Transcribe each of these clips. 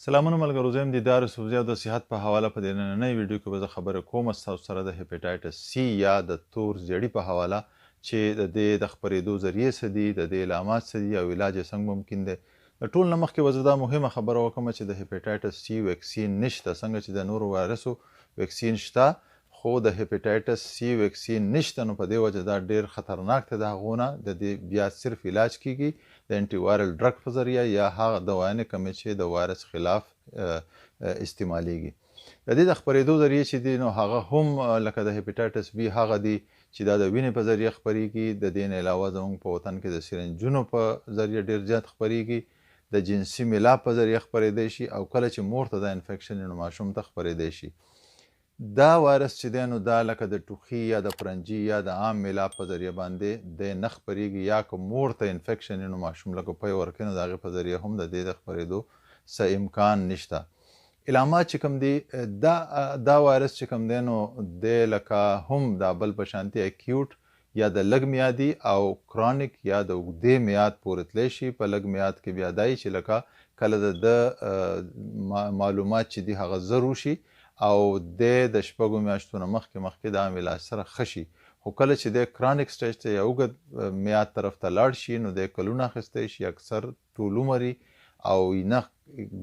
سلامونه ملګرو، زه یم دیدار یوسفزي او د صحت په حواله په دې نننۍ ویډیو کې به زه خبرې کوم ستاسو سره د هیپاټایټس سی یا د تور زیړي په حواله چې د دې د خپرېدو ذریعې څه دي، د دې علامات څه دي او علاج یې څنګه ممکن دی. د ټول نه مخکې به زه دا مهمه خبره وکړم چې د هیپاټایټس سی ویکسین نشته، څنګه چې د نورو وایرسو ویکسین شته خو د هیپاټایټس سی ویکسین نشته. نو په دې وجه دا ډېر خطرناک دی. د هغو نه د دې بیا صرف علاج کیږي د انټي وایرل ډرګ په ذریعه یا هغه دوايانې کومې چې د وایرس خلاف استعمالیږي. د دې د خپرېدو ذریعې چې دي نو هغه هم لکه د هیپاټایټس بي هغه دي چې دا د وینې په ذریعه خپرېږي. د دې نه علاوه زموږ په وطن کې د سرنجونو په ذریعه ډېر زیات خپرېږي، د جنسي میلاپ په ذریعه خپرېدی شي او کله چې مور ته دا انفیکشن نو ماشوم ته خپرېدی شي. دا وایرس چې دی نو دا لکه د ټوخي یا د پرنجي یا د عام میلاپ په ذریعه باندې د نه خپرېږي، یا که مور ته انفیکشن نو ماشوم لکه پی ورکوي نو د هغې په ذریعه هم د دې د خپرېدو څه امکان نشته. علامات چې کوم دي دا وایرس چې کوم دی نو دی لکه هم دا بل په شانتي اکیوټ یا د لږ میادي او کرونیک یا د اوږدې میاد پورې تلی شي. په لږ میاد کې بیا دا چې لکه کله د معلومات چې دي هغه زر وشي او د شپږو میاشتو نه مخکې د عام علاج سره ښه شي. خو کله چې د کرونیک سټیج ته یا اوږد میاد طرف ته لاړ شي نو د کلونه اخیستی شي، اکثر ټول عمر او نه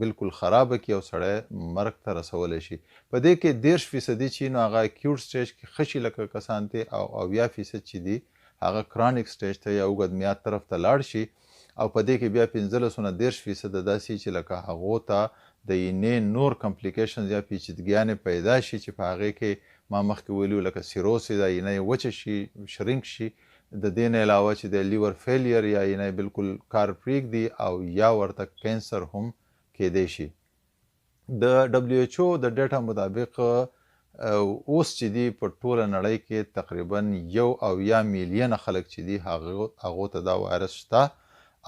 بالکل خرابه کړي او سړی مرګ ته رسولی شي. په دې کې 30% چې نو هغه اکیوټ سټیج کې ښه شي لکه کسان ته، او 80% چې دي هغه کرونیک سټیج ته یا اوږد میاد طرف ته لاړ شي. او په دې کې بیا 15% داسې چې لکه هغو ته د اینې نور کمپلیکیشنز یا پیچیدګیانې پیدا شي چې په هغې کې ما مخکې ویلي وو لکه سیروسي د اینۍ وچه شي، شرینک شي. د دې نه علاوه چې د لیور فیلیر یا اینۍ بالکل کار پرېږدي او یا ورته کینسر هم کیدی شي. د WHO د ډیټا مطابق اوس چې دي په ټوله نړۍ کې تقریبا 1 میلیونه خلک چې دي هغو ته دا وایرس شته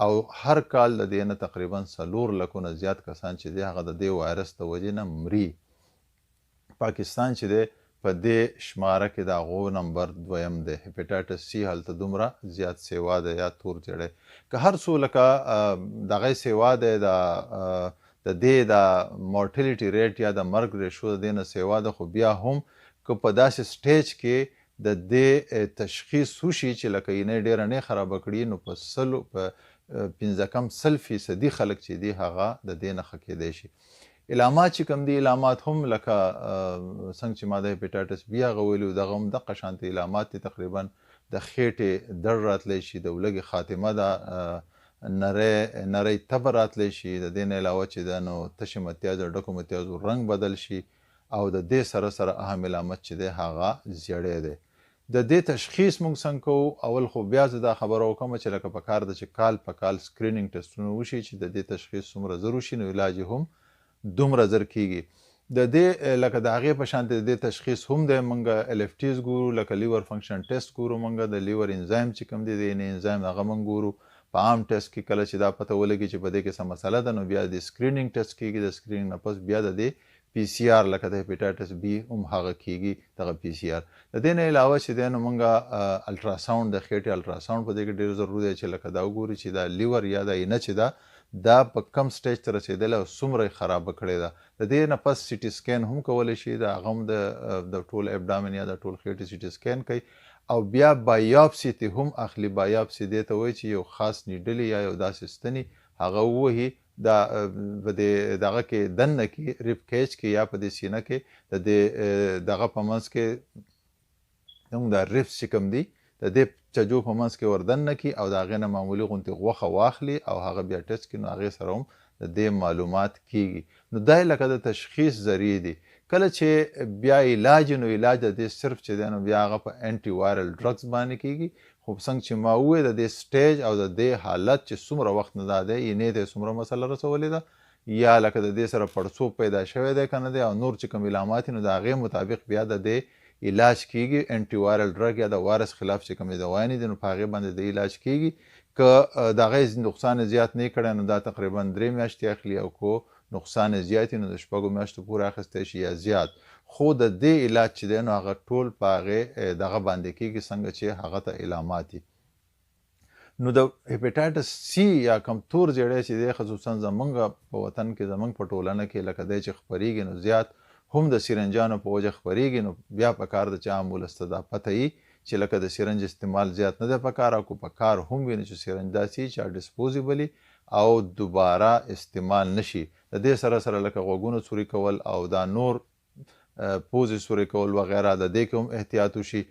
او هر کال د دې نه تقریبا 4 لکونه زیات کسان چې دي هغه د دې وایرس د وجې نه مري. پاکستان چې دی په دې شماره کې د هغو نمبر 2 دی. هیپاټایټس سی هلته دومره زیات سیوا دی یا تور زیړی که هر څو لکه دغه سیوا دی د دې د مورټیلیټي ریټ یا د مرګ ریشو د دې نه سیوا ده، خو بیا هم که په داسې سټیج کې د دې تشخیص وشي چې لکه اینۍ ډېره نه خرابه کړي نو په 15% خلک چې دي هغه د دې نه ښه کیدی شي. علامات چې کوم دي، علامات هم لکه څنګه چې ما د هیپاټایټس بي هغه ویلي دغه هم دقه شانتې علامات دي. تقریبا د خېټې درد راتلی شي، د ولږې خاتمه ده، نری تبه راتلی شي. د دې نه علاوه چې ده نو تشې متیازو ډکو متیازو رنګ بدل شي او د دې سره اهم علامت چې دی هغه زیړی دی. د دې تشخیص موږ څنګه کوو؟ اول خو بیا زه دا خبره وکړم چې لکه په کار ده چې کال په کال سکرینینګ ټسټونه وشي چې د دې تشخیص څومره زر وشي نو علاج هم دومره زر کیږي. د دې لکه د هغې په شان د دې تشخیص هم دی. موږ LFTs ګورو، لکه لیور فنکشن ټیسټ ګورو، موږ د لیور انزایم چې کوم دی د انزایم هغه موږ ګورو. په عام ټیسټ کې کله چې دا پته ولګي چې په دې کې څه مسله ده نو بیا د سکرینینګ ټیسټ کیږي. د سکرینینګ نه پس بیا د دې PCR لکه د هیپاټایټس بي هم هغه کیږي دغه PCR. د دې نه علاوه چې دی نو موږ الټراساونډ د خېټې الټراساونډ په دې کې ډېر ضروري دی چې لکه دا وګوري چې دا لیور یا دا اینه چې ده دا په کم سټیج ته رسېدلی او څومره یې خرابه کړې ده. د دې نه پس سي ټي سکین هم کولی شي، د هغه هم د ټول ابډامن یا د ټول خېټې سي ټي سکین کوي او بیا بایاپسي ته هم اخلي. بایاپسي دې ته وایي چې یو خاص نیډلې یا یو داسې ستنې هغه ووهي دا په دغه کې دننه کې ریب کیج کې یا په دې سینه کې د دې دغه په منځ کې زموږ دا ریبس چې کوم دي د دې چجو په منځ کې وردننه کړي او د هغې نه معمولي غوندې غوښه واخلي او هغه بیا ټیسټ کړي نو هغې سره هم د دې معلومات کیږي. نو دا لکه د تشخیص ذریعې دي. کله چې بیا علاج نو علاج د دې صرف چې دی نو بیا هغه په انټي وایرل ډرګز باندې کیږي. خو څنګه چې ما وویل د دې سټیج او د دې حالت چې څومره وخت نه دا دی اینې ته څومره مسله رسولې ده یا لکه د دې سره پړسوب پیدا شوی دی که نه دی او نور چې کوم علامات نو د هغې مطابق بیا د دې علاج کیږي. انټي وایرل ډرګ یا د وایرس خلاف چې کومې دوايانې دي نو په هغې باندې د علاج کیږي. که د هغې نقصان زیات نه کړی نو دا تقریبا 3 میاشتې اخلي او کو نقصان زیات نو د 6 میاشتو پورې اخیستی شي یا زیات. خو د دې علاج چې دی نو هغه ټول په هغې دغه باندې کیږي څنګه چې هغه ته علامات دي. نو د هیپاټایټس سی یا کم تور زیړی چې دی خصوصا زمونږ په وطن کې زمونږ په ټولنه کې لکه دی چې خپریږي نو زیات هم د سیرنجانو په وجه خپریږي نو بیا په کار د چې امبولانس ته دا پته وي چې لکه د سیرنج استعمال زیات نه دی په کار او که په کار هم وي نو چې سیرنج داسې چې ډسپوزیبلی او دوباره استعمال نشي د دې سره سره لکه غوږونو څوري کول او دا نور پوزې څوري کول وغیره د دې کې هم احتیاط وشي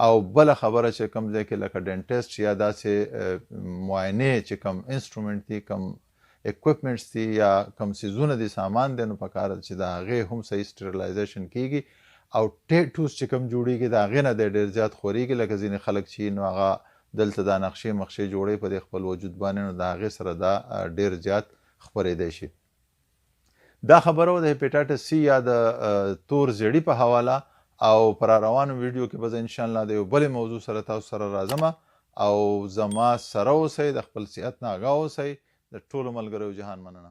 او بله خبره چې کوم ځای کې لکه ډینټسټ یا داسې معاینې چې کوم انسټرومنټ دي کوم اکوپمنټس دي یا کوم څیزونه دي سامان دی نو پکار ده چې د هغې هم صحیح سټریلایزیشن کیږي او ټیټوس چې کوم جوړیږي د هغې نه دی ډېر زیات خورېږي لکه ځینې خلک چې نو هغه دلته دا نقشې مخشې جوړوي په دې خپل وجود باندې نو د هغې سره دا ډېر زیات خپرېدی شي دا خبره وه د هیپاټایټس سی یا د تور زیړي په حواله او پر روانو ویډیو کې به زه انشاءالله د یو بلې موضوع سره تاسو سره راځم او زما سره اوسئ د خپل صحت نه آګاه اوسئ د ټولو ملګرو جهان مننه